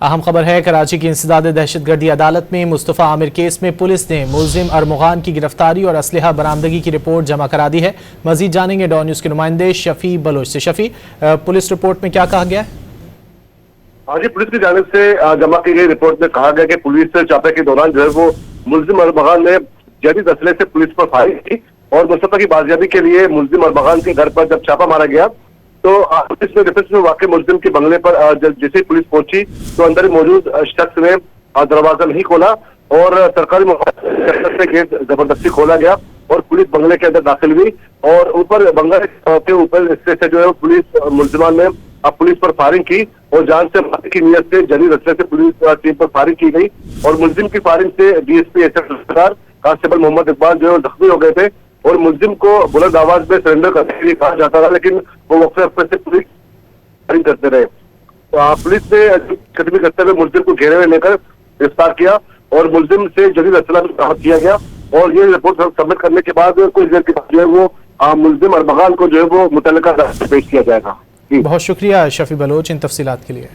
अहम खबर है, कराची की इंसदाद दहशतगर्दी अदालत में मुस्तफ़ा आमिर केस में पुलिस ने मुलजिम अरमुगान की गिरफ्तारी और असलहा बरामदगी की रिपोर्ट जमा करा दी है। मजीद जानेंगे डॉन न्यूज़ के नुमाइंदे शफी बलोच से। शफी, पुलिस रिपोर्ट में क्या कहा गया है? आज पुलिस की जानिब से जमा की गई रिपोर्ट में कहा गया कि पुलिस छापे के दौरान जो है वो मुलजिम अरमुगान ने जदीद असले से पुलिस पर फायरिंग की और मुस्तफ़ा की बाजियाबी के लिए मुलजिम अरमुगान के घर पर जब छापा मारा गया तो पुलिस ने डिफेंस में वाक़ई मुलजिम के बंगले पर जैसे पुलिस पहुंची तो अंदर मौजूद शख्स ने दरवाजा नहीं खोला और सरकारी से गेट जबरदस्ती खोला गया और पुलिस बंगले के अंदर दाखिल हुई और ऊपर बंगले के ऊपर हिस्से से जो है पुलिस मुलजिमान ने पुलिस पर फायरिंग की और जान से मारने की नीयत से जदीद असले से पुलिस टीम पर फायरिंग की गई और मुलजिम की फायरिंग से DSP SF constable Mohammad Iqbal जो है जख्मी हो गए थे और मुलजिम को बुलंद आवाज में सरेंडर करने के लिए कहा जाता था, लेकिन वो वक्फे से पुलिस फायरिंग करते रहे। तो पुलिस ने कदमी करते हुए मुलजिम को घेरे में लेकर गिरफ्तार किया और मुलजिम से जदीद असला बरामद किया गया और ये रिपोर्ट सबमिट करने के बाद कुछ देर के बाद जो है वो मुलजिम अरमुगान को जो है वो मुतल्लिका अदालत में पेश किया जाएगा। बहुत शुक्रिया शफी बलोच इन तफसीलात के लिए।